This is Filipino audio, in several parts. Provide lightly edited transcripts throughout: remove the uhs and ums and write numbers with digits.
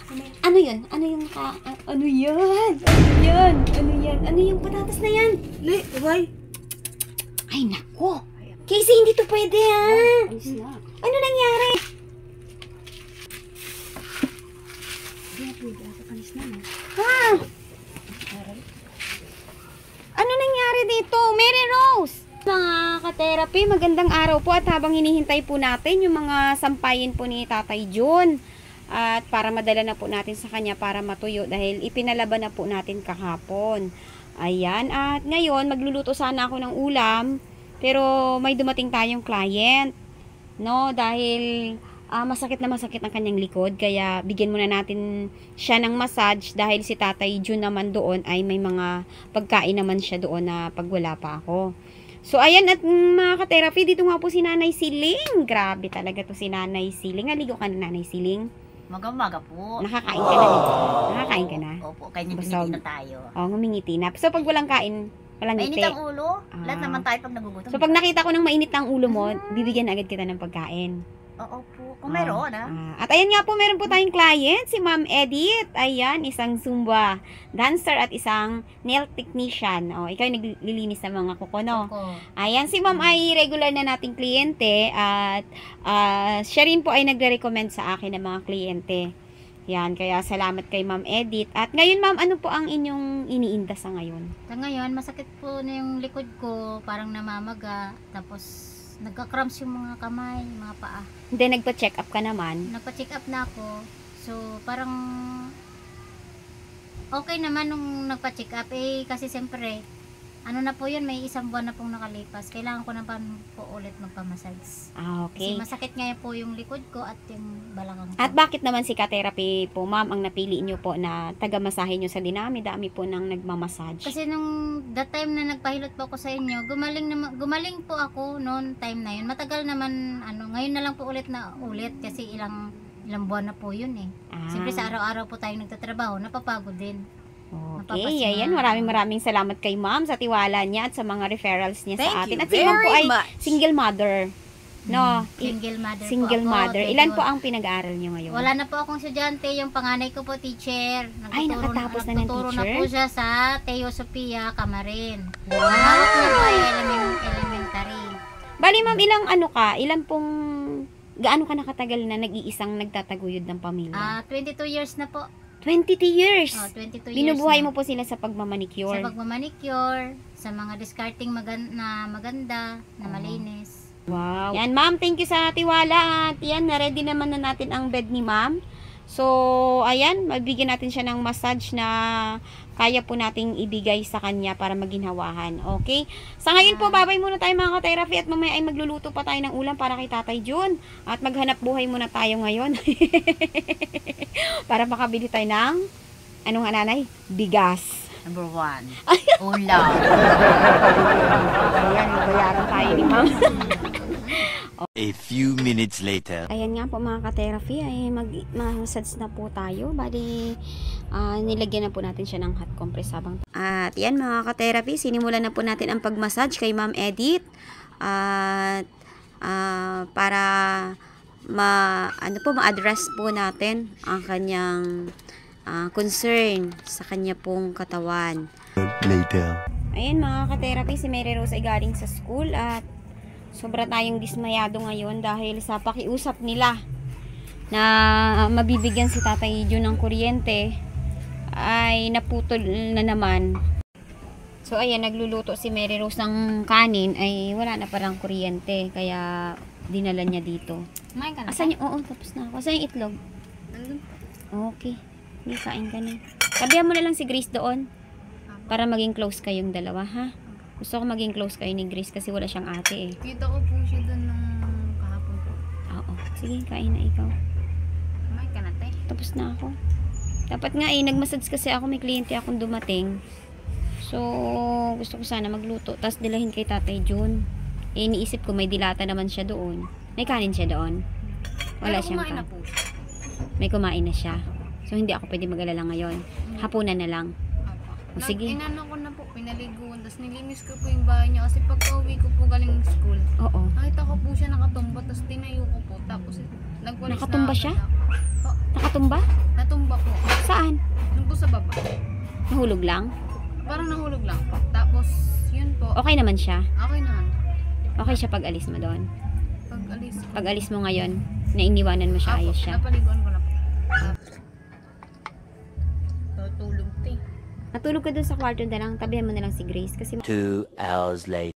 Ano yun? Ano yung ano yan? Ano yan? Ano yan? Ano yung patatas na yan? Why? Ay, nako. Casey, hindi to pwede, ha? Ano nangyari? Hindi pwede. Alis na. Ha? Ano nangyari dito? Mary Rose! Mga ka-therapy, magandang araw po at habang hinihintay po natin yung mga sampayin po ni Tatay Jun at para madala na po natin sa kanya para matuyo dahil ipinalaban na po natin kahapon. Ayan, at ngayon magluluto sana ako ng ulam pero may dumating tayong client, no? Dahil masakit na masakit ang kanyang likod kaya bigyan muna natin siya ng massage dahil si Tatay Jun naman doon ay may mga pagkain naman siya doon na pag wala pa ako. So, ayan at mga ka-therapy, dito nga po si Nanay Siling. Grabe talaga to si Nanay Siling. Aligo ka na, Nanay Siling? Maga-maga po. Nakakain ka na. Nakakain ka na? Opo, kaya ngiti na tayo. Oo, ngumingiti na. So, pag walang kain, walang ngiti. Mainit ang ulo. Lahat naman tayo pag nagugutom. So, pag nakita ko ng mainit ang ulo mo, bibigyan agad kita ng pagkain. Oo po. Kung meron, At ayan nga po, meron po tayong client, si Ma'am Edith. Ayan, isang Zumba dancer at isang nail technician. O, ikaw yung naglilinis sa mga kuko, no? Ayan, si Ma'am ay regular na nating kliyente at siya rin po ay nagre-recommend sa akin ng mga kliyente. Yan, kaya salamat kay Ma'am Edith. At ngayon, Ma'am, ano po ang inyong iniinda sa ngayon? Sa ngayon, masakit po na yung likod ko, parang namamaga, tapos nagka-cramps yung mga kamay, mga paa. Hindi, nagpa-check up ka naman. Nagpa-check up na ako. So, parang okay naman nung nagpa-check up. Kasi siyempre, ano na po yun, may isang buwan na pong nakalipas. Kailangan ko na po ulit magpamassage. Okay. Kasi masakit ngayon po yung likod ko at yung balakang ko. At bakit naman si Ka-therapy po, Ma'am, ang napili nyo po na taga-masahe nyo sa dinami-dami po ng nagmamassage? Kasi nung that time na nagpahilot po ako sa inyo, gumaling po ako noon time na yun. Matagal naman, ngayon na lang po ulit kasi ilang buwan na po yun eh. Siyempre sa araw-araw po tayong nagtatrabaho, napapagod din. Okay, ayan. Maraming salamat kay Ma'am sa tiwala niya at sa mga referrals niya sa atin. At si Ma'am po ay single mother. No? Single mother. Ilan po ang pinag-aaral niyo ngayon? Wala na po akong estudyante. Yung panganay ko po, teacher. Ay, nakatapos na ng teacher? Nagtuturo na po siya sa Teo Sophia, Camarin. Hawak na po ay elementary. Bali, Ma'am, gaano ka nakatagal na nag-iisang nagtataguyod ng pamilya? 22 years na po. 22 years? 22 years Binubuhay na. mo po sila sa pagmamanicure? Sa pagmamanicure, sa mga discarding maganda, na malinis. Wow. Yan, Ma'am, thank you sa tiwala. At yan, na-ready naman na natin ang bed ni Ma'am. So, ayan, mabigyan natin siya ng massage na kaya po nating ibigay sa kanya para maginhawahan. Okay? Sa ngayon po, babay muna tayo mga ka-therapy at mamaya ay magluluto pa tayo ng ulam para kay Tatay Jun. At maghanap buhay muna tayo ngayon. Para makabili tayo ng, ano nga nanay? Bigas. Number 1. Ulam. Ayan, bayaran tayo ni Ma'am. A few minutes later. Ayan nga po mga ka-therapy, ay mag-massage na po tayo. Bali, nilagyan na po natin siya ng hot compress habang. At yan mga ka-therapy, sinimulan na po natin ang pag-massage kay Ma'am Edith. At para ma-address po natin ang kanyang concern sa kanya pong katawan. Later. Ayan mga ka-therapy, si Mary Rose ay galing sa school at sobra tayong dismayado ngayon dahil sa pakiusap nila na mabibigyan si Tatay Jun ng kuryente ay naputol na naman. So ayan, nagluluto si Mary Rose ng kanin ay wala na parang kuryente kaya dinala niya dito. Kumain ka na? Asan yung, oo, tapos na ako. Asan yung itlog? Okay. Hindi, kain ka na. Sabihan mo na lang si Grace doon para maging close kayong dalawa, ha? Gusto ko maging close kayo ni Grace kasi wala siyang ate eh. Kita ko po siya doon ng kahapon po. Oo. Sige, kain na ikaw. Kumain ka na, te? Tapos na ako. Dapat nga eh, nagmassage kasi ako, may kliyente akong dumating. So, gusto ko sana magluto. Tapos dilahin kay Tatay Jun. Eh, iniisip ko may dilata naman siya doon. May kanin siya doon. Wala siyang kanin. May kumain na siya. So, hindi ako pwede mag-alala ngayon. Hapunan na lang. O, sige. Inano ko na po, pinaliguan. Tapos nilinis ko po yung bahay niya. Kasi pagka-uwi ko po galing school, Oo. nakita ko po siya nakatumba. Tapos tinayo ko po. Tapos nagwalis Nakatumba na siya? agad ako. Nakatumba? Natumba po Nahulog lang? Parang nahulog lang po. Tapos, yun po. Okay naman siya? Okay naman. Okay siya pag alis mo doon? Pag alis ko. Pag alis mo ngayon, na iniwanan mo siya, ayos siya? Napaliguan ko na po. Tutulog te. Natulog ka doon sa kwarto na lang, tabihan mo na lang si Grace kasi 2 hours later.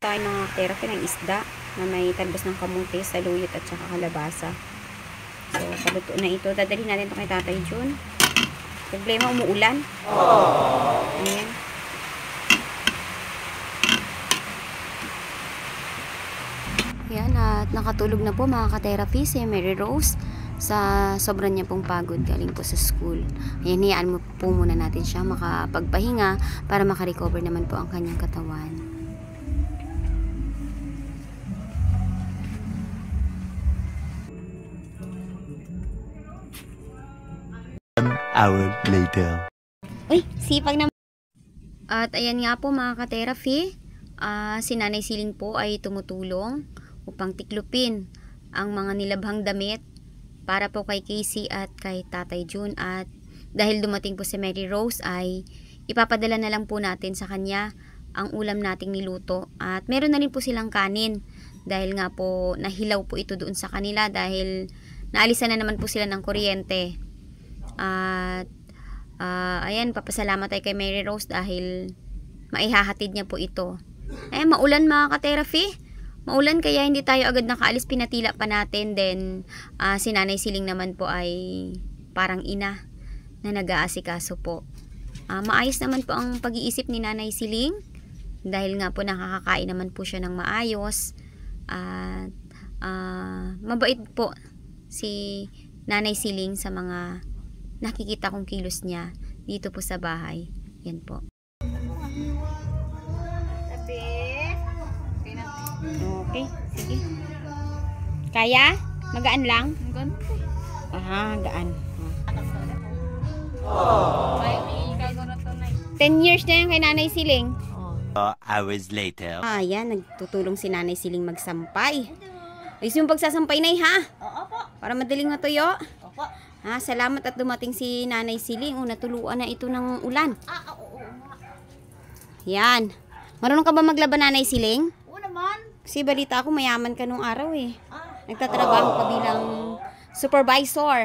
tayo ng therapy ng isda na may talbos ng kamuti, saluyot at saka kalabasa. So, paluto na ito. Dadalhin natin ito kay Tatay Jun. Problema, umuulan. Ayan. Ayan, at nakatulog na po mga ka-therapy si Mary Rose sa sobrang niya pong pagod galing po sa school. Ayan, hiyaan mo po muna natin siya makapagpahinga para makarecover naman po ang kanyang katawan. Hour later. Uy, sipag na. At ayan nga po mga ka-therapy, si Nanay Siling po ay tumutulong upang tiklupin ang mga nilabhang damit para po kay Casey at kay Tatay Jun. At dahil dumating po si Mary Rose ay ipapadala na lang po natin sa kanya ang ulam nating niluto. At meron na rin po silang kanin dahil nga po nahilaw po ito doon sa kanila dahil naalisan na naman po sila ng kuryente. At ayan, papasalamat tayo kay Mary Rose dahil maihahatid niya po ito. Maulan mga ka-therapy. Maulan kaya hindi tayo agad nakaalis, pinatila pa natin. Then si Nanay Siling naman po ay parang ina na nag-aasikaso po. Maayos naman po ang pag-iisip ni Nanay Siling dahil nga po nakakakain naman po siya ng maayos. At mabait po si Nanay Siling sa mga nakikita kong kilos niya dito po sa bahay. Yan po. Okay, sige. Kaya? Magaan lang? Ang ganito. Gaan. Ay, may gagawin to na. 10 years na yan kay Nanay Siling. 4 hours later. Yan, nagtutulong si Nanay Siling magsampay. Ayos yung pagsasampay na ha? Oo po. Para madaling matuyo. Opo. Salamat at dumating si Nanay Siling. Natuluan na ito ng ulan. Oo. Yan. Marunong ka ba maglaban, Nanay Siling? Oo naman. Kasi balita ko mayaman ka nung araw eh. Nagtatrabaho Nagtatrabaho ka bilang supervisor.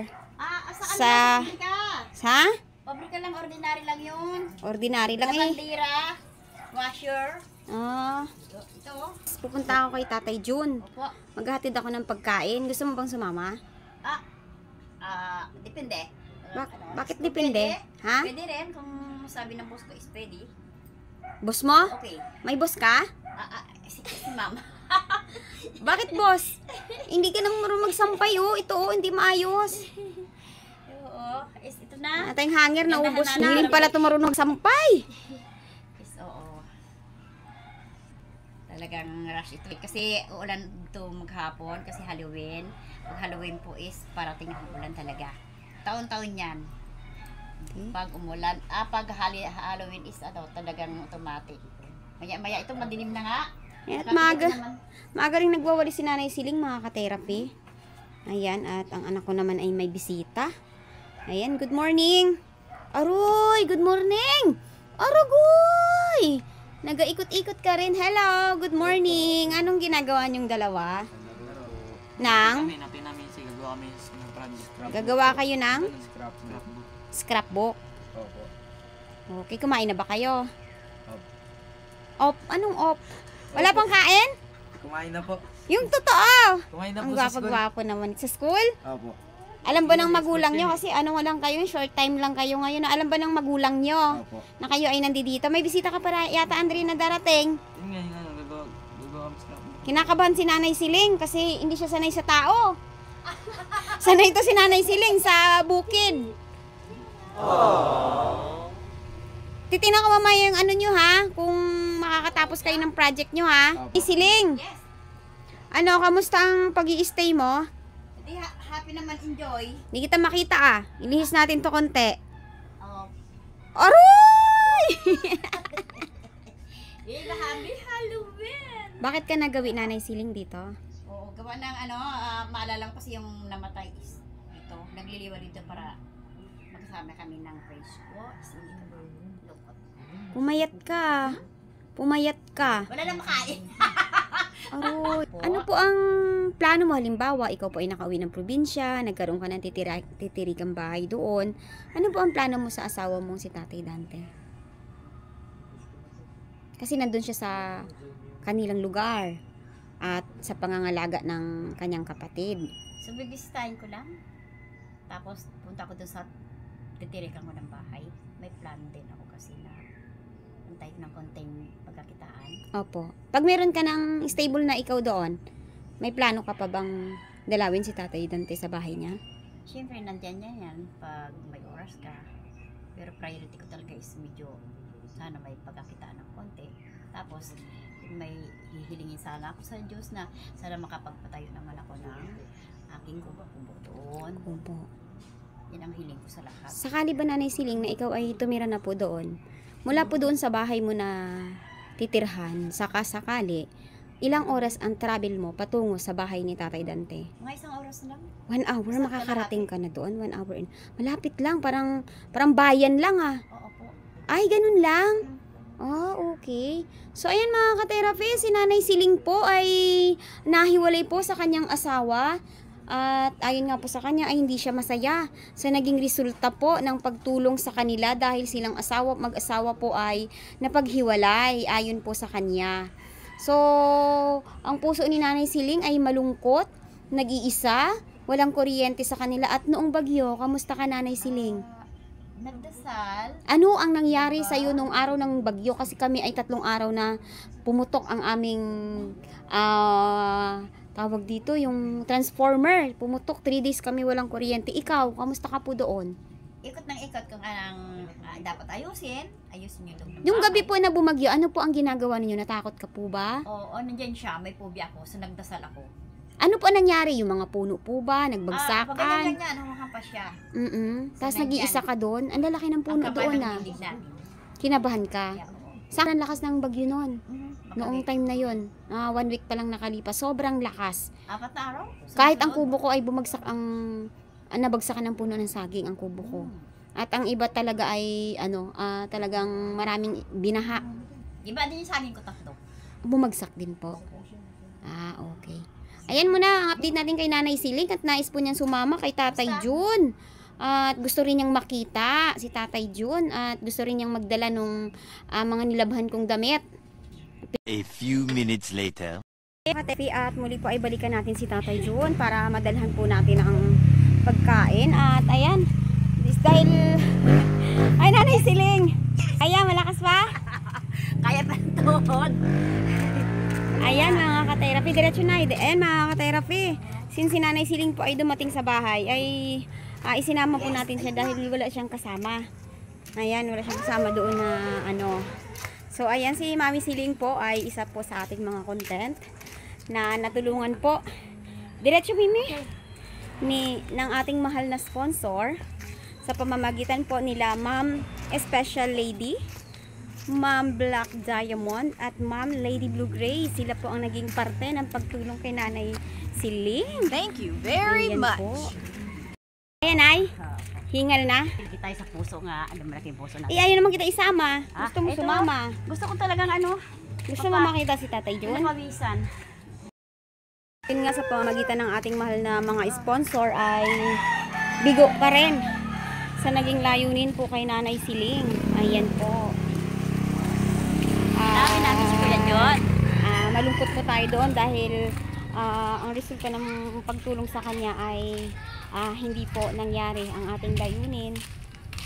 Saan Sa- lang ka? Ha? Pabrika lang, ordinary lang yun. Ordinary lang eh. Bandira, washer. Ito. Pupunta ako kay Tatay Jun. Opo. Maghahatid ako ng pagkain. Gusto mo bang sumama? Depende. Bakit depende? Ha? Pwede rin kung sabi ng boss ko is pwede. Boss mo? Okay. May boss ka? Si mama. Bakit boss? Hindi ka nang marunong magsampay oh. Ito oh, hindi maayos. Oo. Ito na. At yung hanger na ubos Ganda-ganda na. na. Hindi rin pala ito marunong magsampay. Oo. Talagang rush ito. Kasi uulan ito maghapon kasi Halloween. Pag Halloween po is parating ang ulan talaga. Taon-taon yan. Okay. Pag umulan, pag Halloween is talagang automatic. Maya-maya ito madilim na nga. At Nakakita naman. maaga rin nagwawali si Nanay Siling mga ka-therapy. Ayan, at ang anak ko naman ay may bisita. Ayan, good morning. Aroy, good morning. Arugoy! Nag-ikot-ikot ka rin. Hello, good morning. Anong ginagawa niyong dalawa? Nang? Gagawa kayo ng? Scrapbook. Okay, kumain na ba kayo? Op, anong op? Wala pang kain? Kumain na po. Yung totoo. Kumain na Ang po sa school. gwapo-gwapo naman. Sa school? Opo. Alam ba ng magulang nyo? Kasi ano lang kayo, short time lang kayo ngayon. Alam ba ng magulang nyo Opo. na kayo ay nandito? May bisita ka para yata, Andre, na darating. Yun nga, gagawa kami sa Kinakabahan si Nanay Siling kasi hindi siya sanay sa tao. Sanay ito si Nanay Siling sa bukid. Titignan ko mamaya yung ano nyo ha, kung makakatapos kayo ng project nyo ha. Nanay Siling, ano, kamusta ang pag-i-stay mo? Hindi, happy naman, enjoy. Hindi kita makita ah. Ilihis natin to konti. Oh. Aroy! Happy Halloween! Bakit ka nagawi, Nanay Siling, dito? Oo, gawa ng maalala ko kasi yung namatay is ito. Nagliliwa dito para Sama kami ng praise ko. Lukot. Pumayat ka. Pumayat ka. Wala na makain. Aroy. Ano po ang plano mo? Halimbawa, ikaw po ay nakauwi ng probinsya, nagkaroon ka ng titirigang bahay doon. Ano po ang plano mo sa asawa mong si Tatay Dante? Kasi nandun siya sa kanilang lugar at sa pangangalaga ng kanyang kapatid. So, bibisitahin ko lang. Tapos, punta ko doon sa titirikan ko ng bahay. May plan din ako kasi na antay ng konting pagkakitaan. Opo. Pag meron ka ng stable na ikaw doon, may plano ka pa bang dalawin si Tatay Dante sa bahay niya? Siyempre, nandyan yan pag may oras ka. Pero priority ko talaga is medyo sana may pagkakitaan ng konti. Tapos, may hihilingin sana ako sa Diyos na sana makapagpatayo naman ako ng aking kubo-kubo doon. Opo. Yan ang hiling ko sa lahat. Sakali ba, Nanay Siling, na ikaw ay tumira na po doon? Mula po doon sa bahay mo na titirhan, sakali, ilang oras ang travel mo patungo sa bahay ni Tatay Dante? Mga isang oras lang. 1 hour, Basta makakarating ka na doon. 1 hour. Malapit lang, parang bayan lang ah. Oo po. Ay, ganun lang. Oh, okay. So, ayan mga ka-therapy, si Nanay Siling po ay nahiwalay po sa kanyang asawa. At ayon nga po sa kanya ay hindi siya masaya sa naging resulta po ng pagtulong sa kanila dahil silang mag-asawa po ay napaghiwalay ayon po sa kanya. So, ang puso ni Nanay Siling ay malungkot, nag-iisa, walang kuryente sa kanila. At noong bagyo, kamusta ka, Nanay Siling? Nagdasal. Ano ang nangyari sa iyo nung araw ng bagyo? Kasi kami ay 3 araw na pumutok ang aming tawag dito, yung transformer. Pumutok, 3 days kami walang kuryente. Ikaw, kamusta ka po doon? Ikot ng ikot kung anong dapat ayusin. Ayusin yung loob ng Yung gabi bahay. po na bumagyo, ano po ang ginagawa ninyo? Natakot ka po ba? Oo, nandyan siya. May phobia ako. So, nagdasal ako. Ano po ang nangyari? Yung mga puno po ba? Pag Nagbagsakan? ganyan, humahampas siya. Tapos So, nag-iisa ka doon? Ang lalaki ng puno Ang kapal doon ng na. bibig natin. Kinabahan ka? Kaya, oo. Saan ang lakas ng bagyo noon? Noong Makabit. time na yon, 1 week pa lang nakalipas, sobrang lakas. 4 na araw. Kahit ang Sunod-sunod. kubo ko ay bumagsak nabagsakan ng puno ng saging ang kubo ko. At ang iba talaga ay talagang maraming binaha. Iba din yung saging ko 3. Bumagsak din po. Okay. Ayan muna ang update natin kay Nanay Siling at nais po niyang sumama kay Tatay Jun. At gusto rin niyang makita si Tatay Jun at gusto rin niyang magdala nung mga nilabhan kong damit. A few minutes later. Katepi, at muli po ay balikan natin si Tatay Jun para madalhan po natin ang pagkain. At ayan, dahil ay Nanay Siling, ayan, malakas pa? Kaya pa tuhod. Ayan mga ka-therapy, diretso na. Ayan mga ka-therapy, since si Nanay Siling po ay dumating sa bahay, ay isinama po natin siya dahil wala siyang kasama. Ayan, wala siyang kasama doon na So ayan, si Mami Siling po ay isa po sa ating mga content na natulungan po. Diretso Mimi ng ating mahal na sponsor sa pamamagitan po nila Ma'am Special Lady, Ma'am Black Diamond at Ma'am Lady Blue Gray. Sila po ang naging parte ng pagtulong kay Nanay Siling. Thank you very Ayan po. Ayan ay, hingal na. Hindi tayo sa puso nga. Alam, malaking puso na. Ayaw naman kita isama. Gusto mo ito. sumama. Gusto ko talagang Gusto mo makita si Tatay Jun? mawisan. Yun nga, sa pamamagitan ng ating mahal na mga sponsor ay bigo pa rin sa naging layunin po kay Nanay Siling. Ayan po. Sabi natin si Kuya John. Malungkot po tayo doon dahil ang resulta ng pagtulong sa kanya ay hindi po nangyari ang ating layunin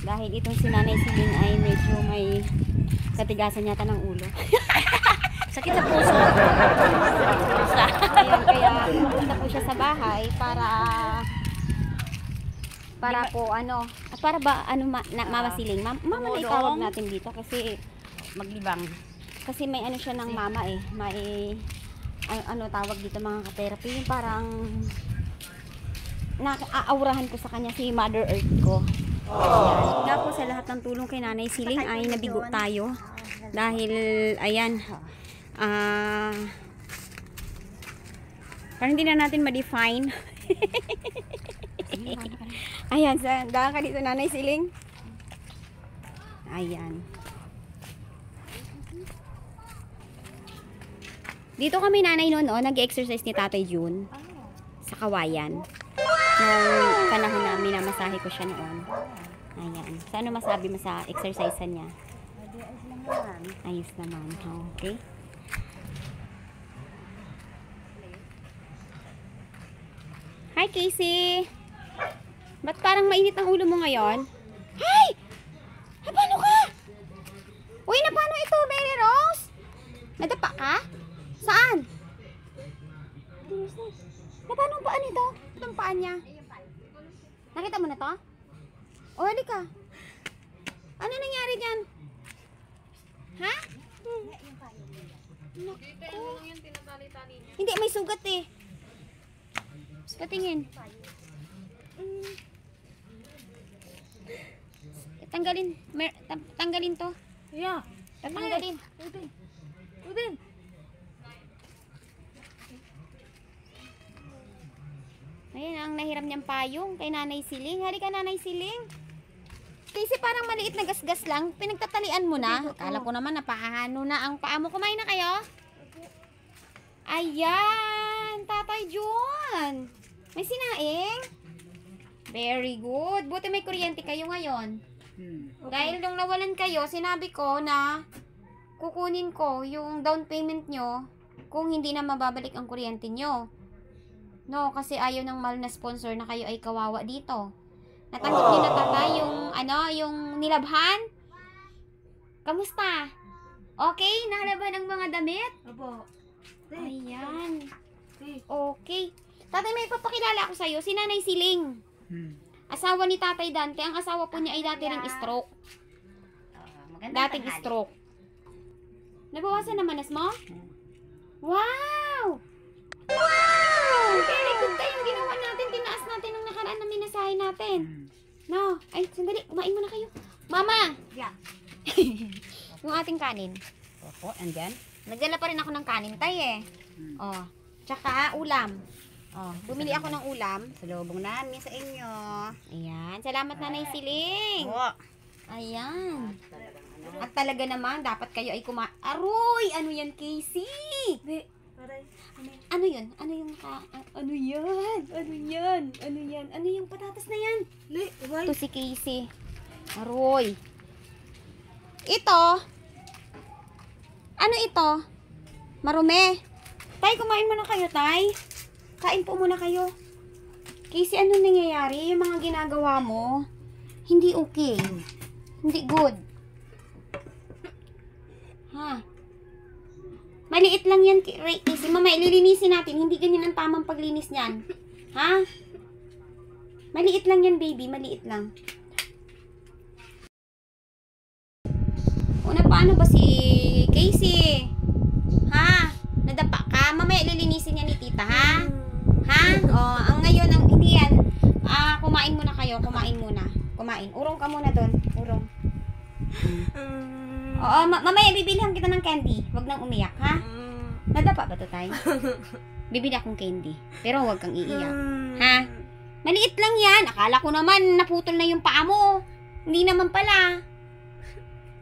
dahil itong si Nanay Siling ay medyo may katigasan yata ng ulo. Sakit sa puso. Ayan, kaya pumunta po siya sa bahay para Mama Siling. Mama na itawag natin dito kasi Maglibang. may siya ng mama may tawag dito mga ka-therapy, yung parang naaurahan ko sa kanya si Mother Earth ko. Ayan. Nga po sa lahat ng tulong kay Nanay Siling ay nabigo tayo dahil ayan parang hindi na natin ma-define Ayan, daan ka dito, Nanay Siling. Ayan. Dito kami, Nanay, noon, nag-exercise ni Tatay Jun. Sa Kawayan. Nung panahon na minamasahe ko siya noon. Ayan. So, ano masabi mo sa exercise niya? Ayos naman. Okay. Hi, Casey! Ba't parang mainit ang ulo mo ngayon? Hi! Paano ka? Uy, na paano ito, Mary Rose? Nadapa ka? Saan? Na paano ang paan ito? Anong paan niya? Nakita mo na to? O, halika. Ano nangyari dyan? Ha? Hindi, may sugat eh. Patingin. Tanggalin. Tanggalin to. Yeah. Tanggalin. Udin. Ayan, ang nahiram niyang payong kay Nanay Siling. Halika, Nanay Siling. Kasi parang maliit na gasgas lang. Pinagtatalian mo na. Akala ko naman napahano na ang paa mo. Kumain na kayo? Ayan, Tatay Jun. May sinaing. Very good. Buti may kuryente kayo ngayon. Dahil nung nawalan kayo, sinabi ko na kukunin ko yung down payment nyo kung hindi na mababalik ang kuryente nyo. No, kasi ayaw ng mahal na sponsor na kayo ay kawawa dito. Natanggap niyo na Tatay yung, yung nilabhan? Kamusta? Okay? Nahalabhan ang mga damit? Opo. Ayan. Okay. Tatay, may papakilala ako sa'yo. Si Nanay Siling. Asawa ni Tatay Dante. Ang asawa po niya ay dati ring stroke. Dating stroke. Nabawasan na manas mo? Wow! Wow! Very good tayo yung ginawa natin. Tinaas natin nung nakaraan na minasahe natin. No. Ay, sandali. Kumain muna kayo. Mama! Yeah. Yung ating kanin. Opo, andyan. Nagdala pa rin ako ng kanin, Tay eh. Oh. Tsaka ulam. Oh, bumili ako ng ulam. Salubong namin sa inyo. Ayan. Salamat, Nanay Siling. Oo. Ayan. At talaga naman, dapat kayo ay Aroy! Ano yan, Casey? Ano yun? Ano yung ano yan? Ano yan? Ano yan? Ano yung patatas na yan? Ito si Casey. Aroy. Ito. Ano ito? Marumi. Tay, kumain muna kayo, Tay. Kain po muna kayo. Casey, ano nangyayari? Yung mga ginagawa mo, hindi okay. Hindi good. Ha? Maliit lang yan, Casey. Mama, ililinisin natin. Hindi ganyan ang tamang paglinis niyan. Ha? Maliit lang yan, baby. Maliit lang. Una, paano ba si Casey? Ha? Nadapa ka? Mamaya ililinisin niya ni tita, ha? Ha? O, ang ngayon, hindi yan. Kumain muna kayo. Kumain muna. Kumain. Urong ka muna doon. Urong. Oo, mamaya bibilihan kita ng candy. Huwag nang umiyak, ha? Nadapa ba to, Tay? Bibili akong candy. Pero huwag kang iiyak. Ha? Maliit lang yan. Akala ko naman naputol na yung paa mo. Hindi naman pala.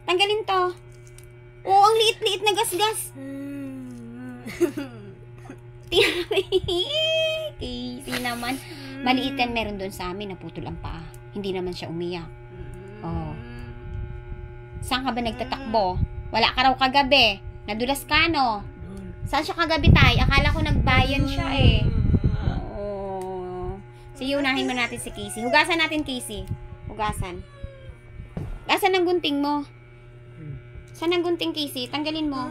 Tanggalin to. Oo, ang liit-liit na gasgas. Casey naman. Maliit yan meron doon sa amin. Naputol ang paa. Hindi naman siya umiyak. Oh. Saan ka ba nagtatakbo? Wala ka raw kagabi. Nadulas ka, no? Saan siya kagabi, Tay? Akala ko nagbayan siya, eh. Oh. Sige, unahin mo natin si Casey. Hugasan natin, Casey. Hugasan. Asan ang gunting mo? Saan ang gunting, Casey? Tanggalin mo.